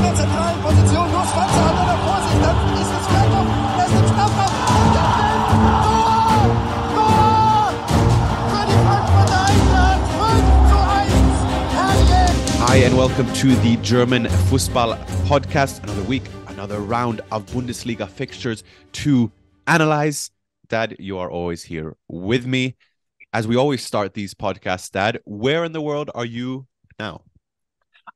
in der zentralen Position. Nur Schwarzer hat er Vorsicht. Dann ist es Fjørtoft. Er ist im Strafraum. Tor! Tor! Für die Frankfurter Eintracht. 5:1. Herrlich! Hi and welcome to the German Fussball Podcast. Another week, another round of Bundesliga fixtures to analyze. Dad, you are always here with me. As we always start these podcasts, Dad, where in the world are you now?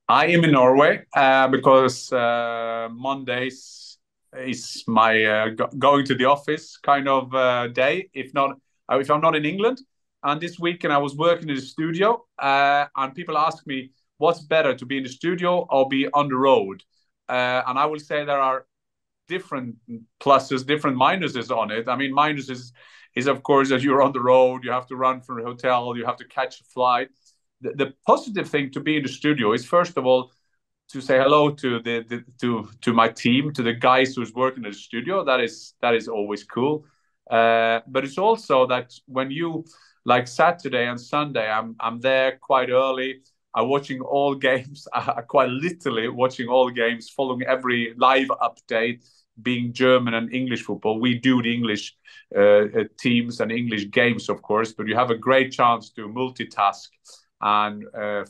I am in Norway because Mondays is my going to the office kind of day. If I'm not in England. And this weekend I was working in the studio and people ask me, what's better, to be in the studio or be on the road? And I will say there are different pluses, different minuses on it. I mean, minuses is of course that you're on the road, you have to run from the hotel, you have to catch a flight. The positive thing to be in the studio is, first of all, to say hello to to my team, to the guys who's working in the studio. That is always cool. But it's also that when you, like Saturday and Sunday, I'm there quite early. I'm watching all games, quite literally watching all games, following every live update, being German and English football. We do the English teams and English games, of course, but you have a great chance to multitask and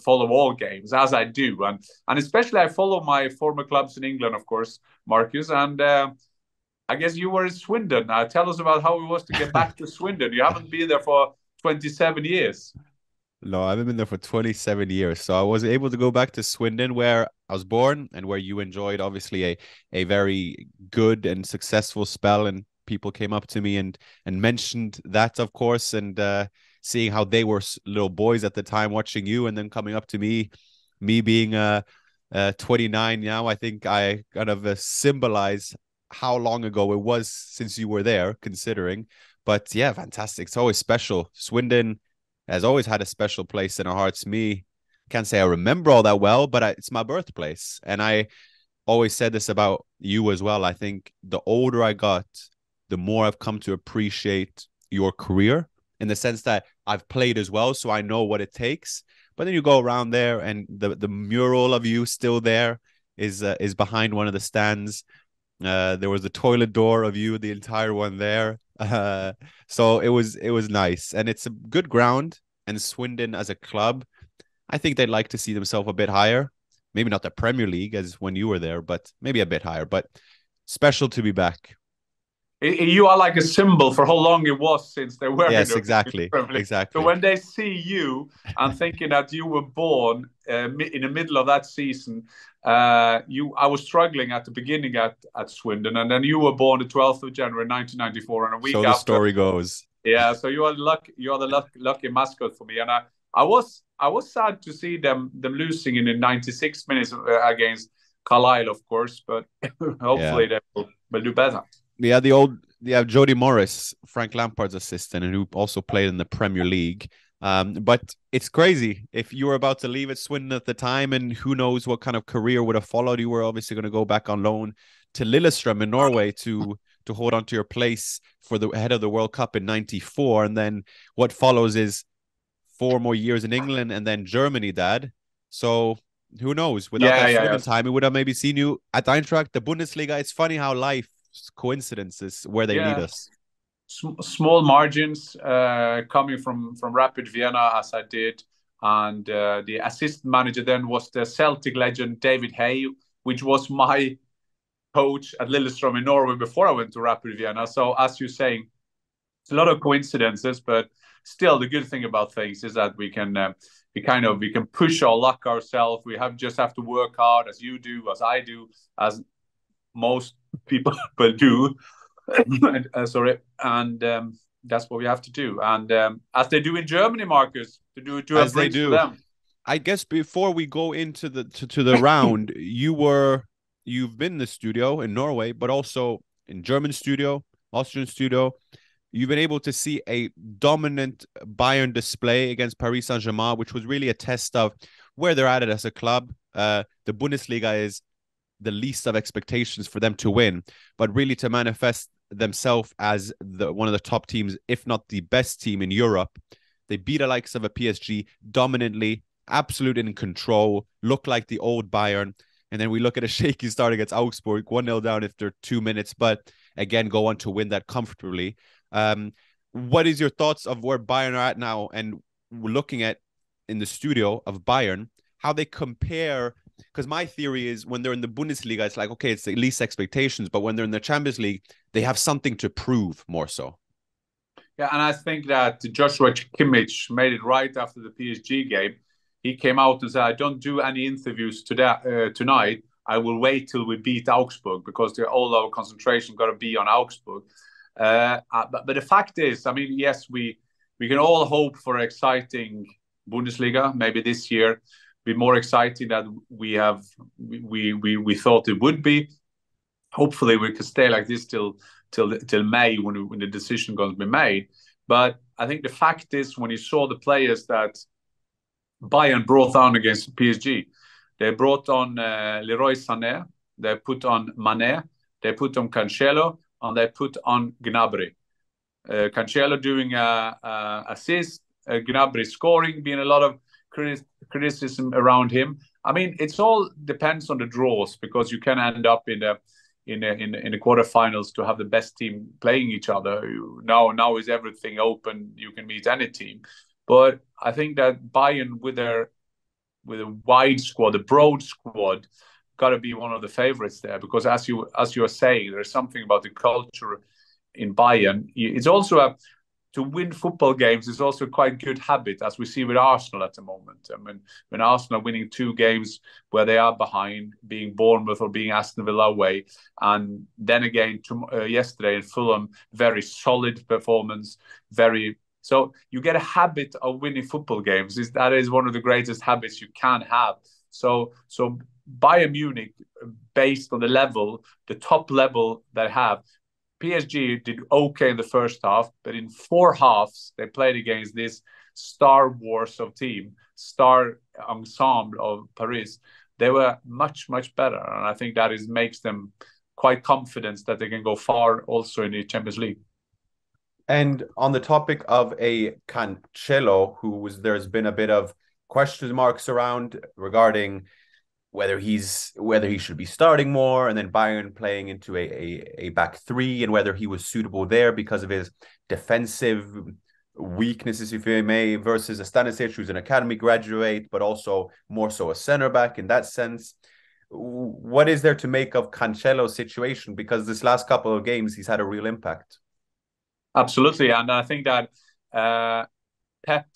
follow all games, as I do. And especially I follow my former clubs in England, of course, Markus. And I guess you were in Swindon. Tell us about how it was to get back to Swindon. You haven't been there for 27 years. No, I haven't been there for 27 years. So I was able to go back to Swindon, where I was born and where you enjoyed, obviously, a very good and successful spell. And people came up to me and mentioned that, of course, and seeing how they were little boys at the time watching you, and then coming up to me being 29 now. I think I kind of symbolize how long ago it was since you were there, considering. But yeah, fantastic. It's always special. Swindon has always had a special place in our hearts. Me, can't say I remember all that well, but it's my birthplace. And I always said this about you as well. I think the older I got, the more I've come to appreciate your career, in the sense that I've played as well, so I know what it takes. But then you go around there, and the mural of you still there is behind one of the stands. There was the toilet door of you, the entire one there. So it was nice, and it's a good ground. And Swindon as a club, I think they'd like to see themselves a bit higher. Maybe not the Premier League as when you were there, but maybe a bit higher. But special to be back. You are like a symbol for how long it was since they were. Yes, exactly. So when they see you and thinking that you were born in the middle of that season, I was struggling at the beginning at Swindon, and then you were born the 12th of January 1994, and a week so after. So the story goes. Yeah, so you are the lucky mascot for me, and I was sad to see them losing in the 96 minutes against Carlisle, of course, but hopefully they will do better. Yeah, Jody Morris, Frank Lampard's assistant, and who also played in the Premier League. But it's crazy. If you were about to leave at Swindon at the time, and who knows what kind of career would have followed, you were obviously going to go back on loan to Lillestrøm in Norway to hold on to your place for the head of the World Cup in '94. And then what follows is 4 more years in England and then Germany, Dad. So who knows? Without that Swindon time, we would have maybe seen you at Eintracht, the Bundesliga. It's funny how life coincidences where they lead us. Small margins coming from Rapid Vienna, as I did, and the assistant manager then was the Celtic legend David Hay, which was my coach at Lillestrøm in Norway before I went to Rapid Vienna. So as you're saying, it's a lot of coincidences, but still the good thing about things is that we can push our luck ourselves. We just have to work hard, as you do, as I do, as most people do. Sorry, and that's what we have to do. And as they do in Germany, Markus, to do as they do. Them. I guess before we go into the round, you've been in the studio in Norway, but also in German studio, Austrian studio. You've been able to see a dominant Bayern display against Paris Saint-Germain, which was really a test of where they're at it as a club. The Bundesliga is the least of expectations for them to win, but really to manifest themselves as one of the top teams, if not the best team in Europe. They beat the likes of a PSG dominantly, absolute in control, look like the old Bayern. And then we look at a shaky start against Augsburg, 1-0 down after 2 minutes, but again, go on to win that comfortably. What is your thoughts of where Bayern are at now? And we're looking at in the studio of Bayern, how they compare, because my theory is when they're in the Bundesliga, it's like, okay, it's the least expectations, but when they're in the Champions League, they have something to prove more so. Yeah, and I think that Joshua Kimmich made it right after the PSG game. He came out and said, I don't do any interviews tonight. I will wait till we beat Augsburg because all our concentration got to be on Augsburg. But the fact is, I mean, yes, we can all hope for exciting Bundesliga. Maybe this year be more exciting than we thought it would be. Hopefully, we can stay like this till May when the decision going to be made. But I think the fact is, when you saw the players that Bayern brought on against PSG, they brought on Leroy Sané, they put on Mané, they put on Cancelo, and they put on Gnabry. Cancelo doing assist, Gnabry scoring, being a lot of criticism around him. I mean, it's all depends on the draws, because you can end up in the quarterfinals to have the best team playing each other. Now is everything open. You can meet any team. But I think that Bayern with a wide squad, a broad squad, got to be one of the favorites there, because as you are saying, there's something about the culture in Bayern. It's also to win football games is also quite good habit, as we see with Arsenal at the moment. I mean, when Arsenal are winning 2 games where they are behind, being Bournemouth or being Aston Villa away, and then again yesterday in Fulham, very solid performance, so you get a habit of winning football games. That is one of the greatest habits you can have. So Bayern Munich, based on the top level they have, PSG did okay in the first half, but in 4 halves, they played against this Star Wars of team, Star Ensemble of Paris. They were much, much better. And I think that makes them quite confident that they can go far also in the Champions League. And on the topic of a Cancelo, there's been a bit of question marks around regarding whether he should be starting more, and then Bayern playing into a back 3, and whether he was suitable there because of his defensive weaknesses, if you may, versus a Stanisic, who's an academy graduate, but also more so a center back in that sense. What is there to make of Cancelo's situation? Because this last couple of games, he's had a real impact. Absolutely, and I think that Pep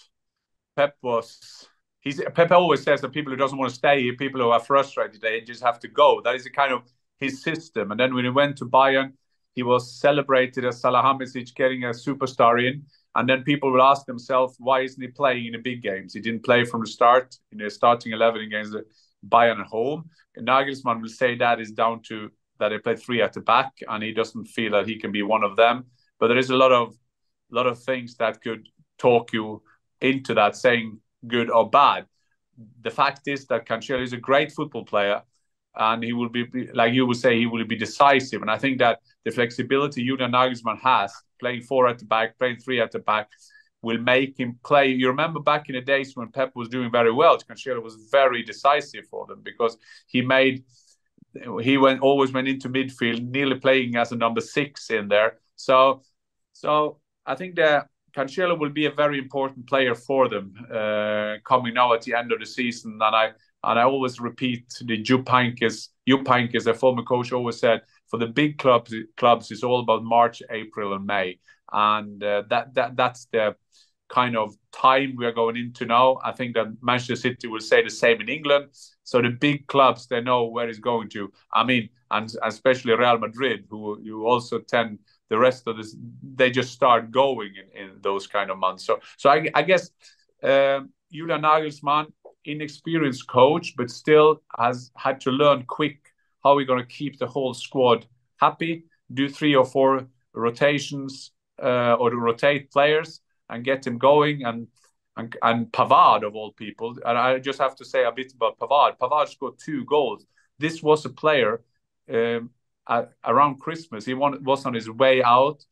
always says that people who doesn't want to stay here, people who are frustrated, they just have to go. That is a kind of his system. And then when he went to Bayern, he was celebrated as Salahamidzic getting a superstar in. And then people will ask themselves, why isn't he playing in the big games? He didn't play from the start in the starting 11 against Bayern at home. And Nagelsmann will say that is down to that they played 3 at the back, and he doesn't feel that he can be one of them. But there is a lot of things that could talk you into that, saying good or bad. The fact is that Cancelo is a great football player, and he will be, like you would say, he will be decisive. And I think that the flexibility Julian Nagelsmann has, playing 4 at the back, playing 3 at the back, will make him play. You remember back in the days when Pep was doing very well, Cancelo was very decisive for them, because he always went into midfield, nearly playing as a number 6 in there. So I think that Cancelo will be a very important player for them coming now at the end of the season. And I always repeat the Jupp Heynckes, their former coach, always said, for the big clubs, it's all about March, April, and May. And that's the kind of time we are going into now. I think that Manchester City will say the same in England. So the big clubs, they know where it's going to. I mean, and especially Real Madrid, who you also tend the rest of this, they just start going in those kind of months. So I guess Julian Nagelsmann, inexperienced coach, but still has had to learn quick how we're going to keep the whole squad happy, do 3 or 4 rotations or rotate players and get them going. And Pavard, of all people, and I just have to say a bit about Pavard. Pavard scored 2 goals. This was a player around Christmas. He was on his way out.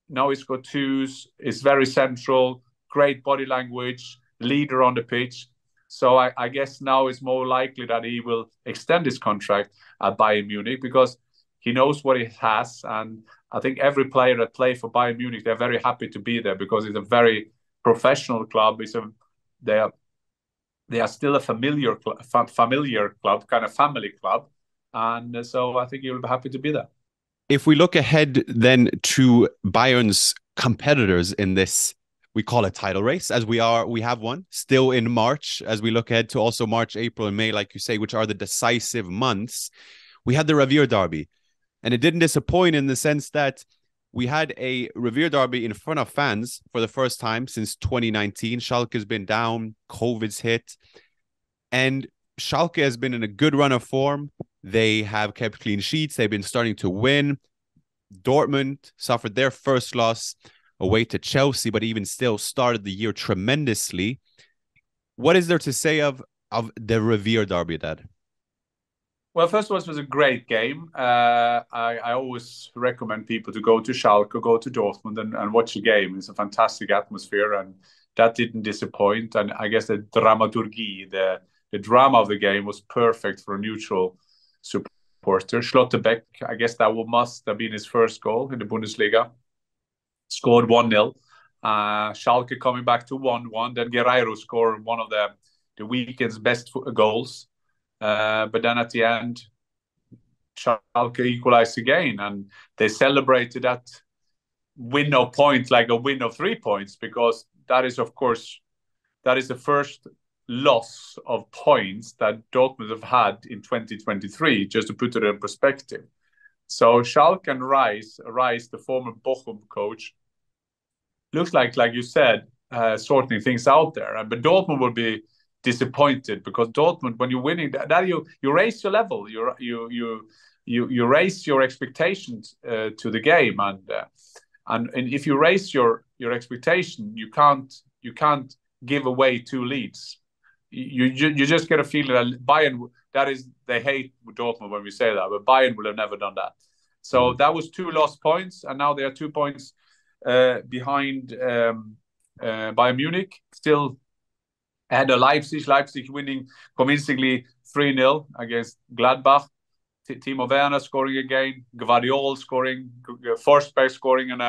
Now he's got 2s. Is very central, great body language, leader on the pitch. So I guess now it's more likely that he will extend his contract at Bayern Munich because he knows what he has. And I think every player that plays for Bayern Munich, they're very happy to be there because it's a very professional club. They are still a familiar club, kind of family club. And so I think he'll be happy to be there. If we look ahead then to Bayern's competitors in this, we call it title race, as we have one still in March, as we look ahead to also March, April, and May, like you say, which are the decisive months. We had the Revierderby, and it didn't disappoint in the sense that we had a Revierderby in front of fans for the first time since 2019. Schalke has been down, COVID's hit, and Schalke has been in a good run of form. They have kept clean sheets. They've been starting to win. Dortmund suffered their first loss away to Chelsea, but even still started the year tremendously. What is there to say of the Revierderby, Dad? Well, first of all, it was a great game. I always recommend people to go to Schalke, go to Dortmund and watch the game. It's a fantastic atmosphere, and that didn't disappoint. And I guess the dramaturgy, the drama of the game was perfect for a neutral supporter. Schlotterbeck, I guess that must have been his first goal in the Bundesliga. Scored 1-0. Schalke coming back to 1-1. Then Guerreiro scored one of the weekend's best goals. But then at the end, Schalke equalized again. And they celebrated that win of points like a win of 3 points, because that is, of course, that is the first loss of points that Dortmund have had in 2023, just to put it in perspective. So Schalke and Reis, the former Bochum coach, looks like you said, sorting things out there. But Dortmund will be disappointed because Dortmund, when you're winning, that you raise your level, you raise your expectations to the game, and if you raise your expectation, you can't give away 2 leads. You just get a feeling that Bayern, they hate Dortmund when we say that, but Bayern will have never done that. So that was 2 lost points, and now they are 2 points behind Bayern Munich. Still ahead of Leipzig winning convincingly 3-0 against Gladbach. Timo Werner scoring again, Gvardiol scoring, Forsberg scoring on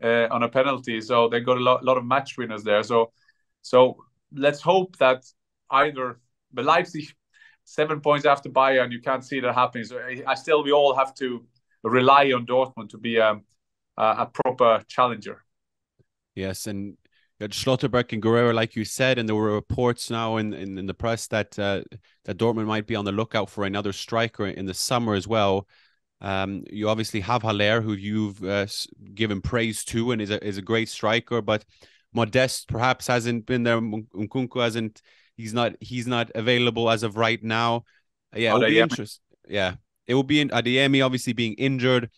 a penalty. So they got a lot of match winners there. So let's hope that either the Leipzig 7 points after Bayern, you can't see that happening. So we all have to rely on Dortmund to be a proper challenger. Yes, and you had Schlotterbeck and Guerrero, like you said, and there were reports now in the press that Dortmund might be on the lookout for another striker in the summer as well. You obviously have Haller, who you've given praise to and is a great striker, but Modeste perhaps hasn't been there. Nkunku hasn't. He's not available as of right now. Yeah, it'll be interesting. Yeah, it will be Adeyemi obviously being injured.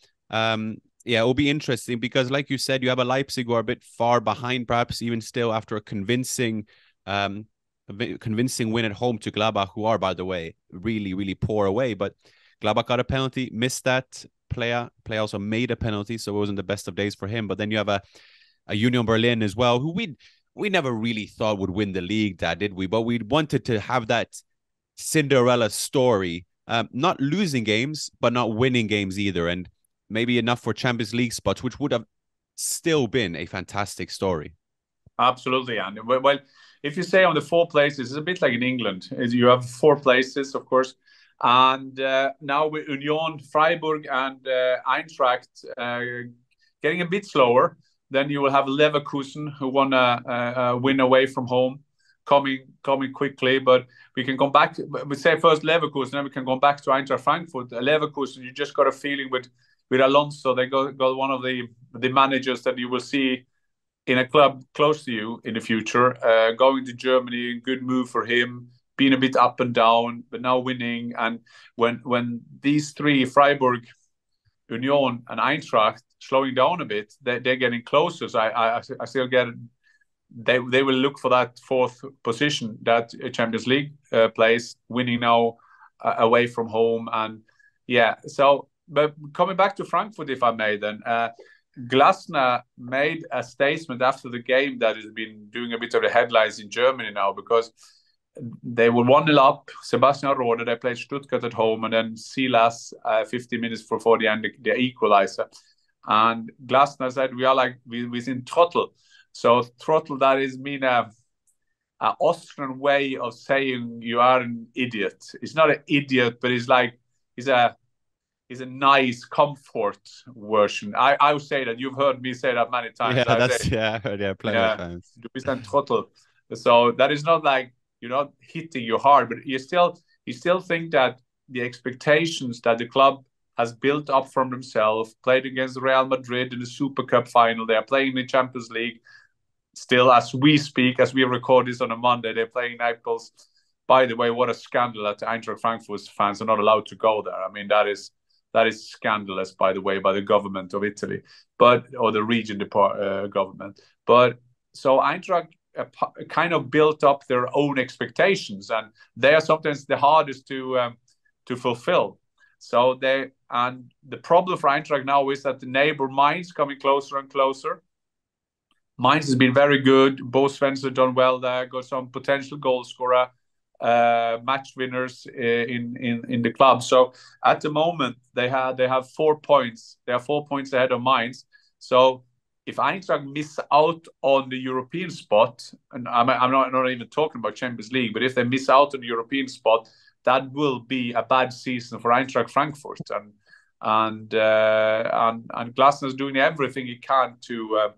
Yeah, it will be interesting because, like you said, you have a Leipzig who are a bit far behind, perhaps even still after a convincing win at home to Gladbach, who are, by the way, really, really poor away. But Gladbach got a penalty, missed that. Play also made a penalty, so it wasn't the best of days for him. But then you have a Union Berlin as well, who we never really thought would win the league, did we? But we wanted to have that Cinderella story, not losing games, but not winning games either. And maybe enough for Champions League spots, which would have still been a fantastic story. Absolutely, Andy. Well, if you say on the 4 places, it's a bit like in England. You have 4 places, of course. And now with Union, Freiburg, and Eintracht getting a bit slower, then you will have Leverkusen, who won a win away from home, coming quickly. But we can come back. We say first Leverkusen, then we can go back to Eintracht Frankfurt. Leverkusen, you just got a feeling with Alonso, they got one of the managers that you will see in a club close to you in the future. Going to Germany, good move for him, being a bit up and down, but now winning. And when these 3, Freiburg, Union, and Eintracht, slowing down a bit, they're getting closer. So I still get it. They will look for that 4th position, that Champions League place, winning now away from home. And yeah, so. But coming back to Frankfurt, if I may, then Glasner made a statement after the game that has been doing a bit of the headlines in Germany now, because they were 1-0 up. Sebastian Rode, they played Stuttgart at home, and then Silas 50 minutes before the end, the equalizer. And Glasner said, we are in throttle. So throttle, that is mean an Austrian way of saying you are an idiot. It's not an idiot, but it's a nice comfort version. I would say that. You've heard me say that many times. Yeah, I heard plenty of times. Du bist ein Trottel. So that is not like you're not hitting you hard, but you still think that the expectations that the club has built up from themselves, played against Real Madrid in the Super Cup final, they are playing in the Champions League. Still, as we speak, as we record this on a Monday, they're playing Naples. By the way, what a scandal that the Eintracht Frankfurt fans are not allowed to go there. I mean, that is scandalous, by the way, by the government of Italy, or the region government. But so Eintracht kind of built up their own expectations, and they are sometimes the hardest to fulfill. So the problem for Eintracht now is that the neighbor Mainz coming closer and closer. Mainz has been very good. Bo Svensson done well there. Got some potential goal scorer, match winners in the club. So at the moment they have 4 points. They are 4 points ahead of Mainz. So if Eintracht miss out on the European spot, and I'm not even talking about Champions League, but if they miss out on the European spot, that will be a bad season for Eintracht Frankfurt. And Glasner's doing everything he can to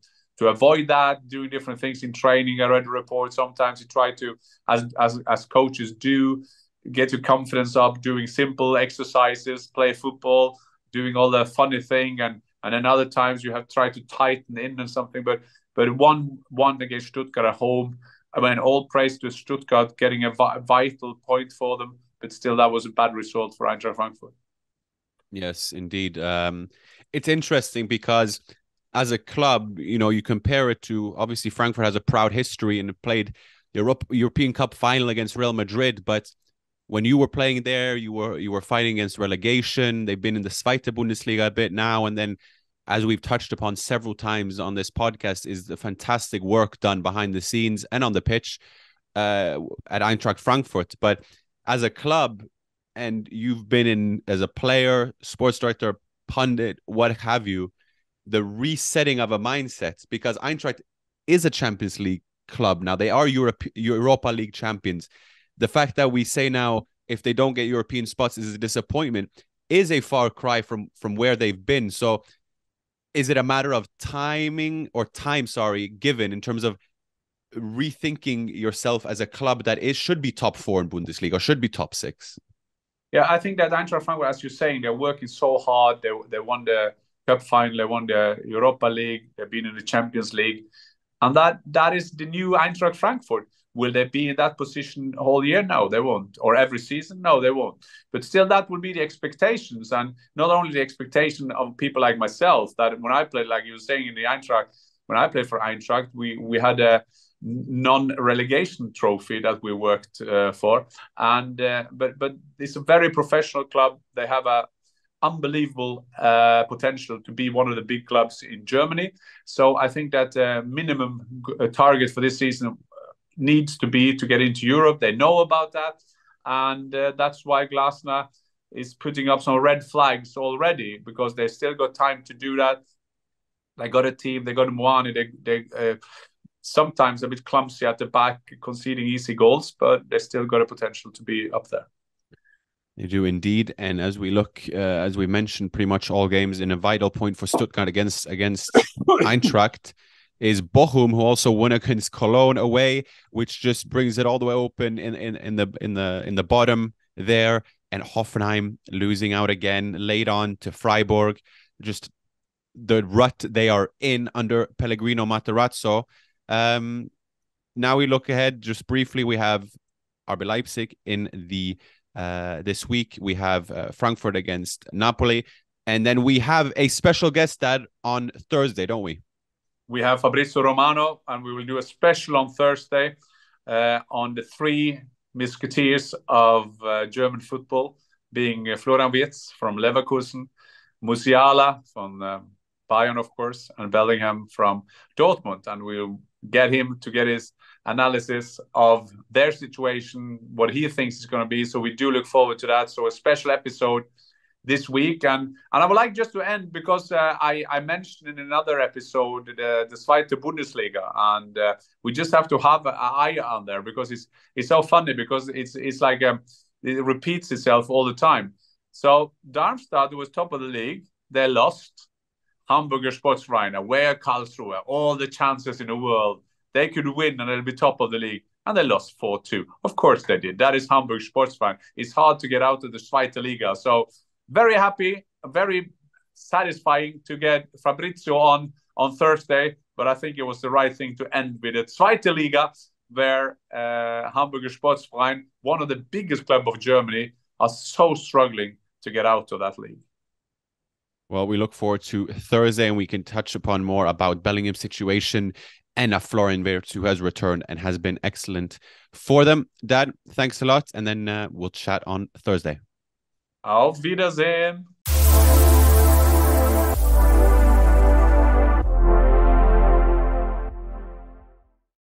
avoid that, doing different things in training. I read a report. Sometimes he try to, as coaches do, get your confidence up, doing simple exercises, play football, doing all the funny thing, and then other times you have tried to tighten in and something. But one against Stuttgart at home, I mean, all praise to Stuttgart getting a vital point for them, but still that was a bad result for Eintracht Frankfurt. Yes, indeed. It's interesting because as a club, you compare it to, obviously Frankfurt has a proud history and played the European Cup final against Real Madrid, but when you were playing there, you were fighting against relegation. They've been in the Zweite Bundesliga a bit now, and then, as we've touched upon several times on this podcast, is the fantastic work done behind the scenes and on the pitch at Eintracht Frankfurt. But as a club, and you've been in as a player, sports director, pundit, what have you, the resetting of a mindset, because Eintracht is a Champions League club now. They are Europa League champions. The fact that we say now, if they don't get European spots, is a disappointment, is a far cry from where they've been. So is it a matter of time given in terms of rethinking yourself as a club that should be top 4 in Bundesliga or should be top 6? Yeah, I think that Eintracht Frankfurt, as you're saying, they're working so hard. They won the Cup final, they won the Europa League, they've been in the Champions League. And that is the new Eintracht Frankfurt. Will they be in that position all year? No, they won't. Or every season? No, they won't. But still, that will be the expectations. And not only the expectation of people like myself, that when I played, like you were saying, in the Eintracht, when I played for Eintracht, we had a non-relegation trophy that we worked for. And but it's a very professional club. They have a unbelievable potential to be one of the big clubs in Germany. So I think that minimum target for this season needs to be to get into Europe. They know about that, and that's why Glasner is putting up some red flags already, because they still got time to do that. They got a team, they got Moani, they sometimes a bit clumsy at the back, conceding easy goals, but they still got a potential to be up there. They do indeed. And as we look, as we mentioned, pretty much all games, in a vital point for Stuttgart against Eintracht is Bochum, who also won against Cologne away, which just brings it all the way open in the bottom there. And Hoffenheim losing out again, late on to Freiburg. Just the rut they are in under Pellegrino Matarazzo. Now we look ahead just briefly. We have RB Leipzig in the this week. We have Frankfurt against Napoli, and then we have a special guest that on Thursday, don't we? We have Fabrizio Romano, and we will do a special on Thursday on the 3 musketeers of German football, being Florian Wirtz from Leverkusen, Musiala from Bayern, of course, and Bellingham from Dortmund. And we'll get him to get his analysis of their situation, what he thinks is going to be. So we do look forward to that. So a special episode this week. And I would like just to end, because I mentioned in another episode the Zweite Bundesliga, and we just have to have an eye on there, because it's so funny, because it's like it repeats itself all the time. So Darmstadt, who was top of the league, they lost. Hamburger Sportsverein, where Karlsruhe, all the chances in the world, they could win and they'll be top of the league. And they lost 4-2. Of course they did. That is Hamburg Sportsverein. It's hard to get out of the Zweite Liga. So very happy, very satisfying to get Fabrizio on Thursday. But I think it was the right thing to end with the Zweite Liga, where Hamburger Sportsverein, one of the biggest clubs of Germany, are so struggling to get out of that league. Well, we look forward to Thursday, and we can touch upon more about Bellingham's situation and Florian Wirtz, who has returned and has been excellent for them. Dad, thanks a lot, and then we'll chat on Thursday. Auf Wiedersehen.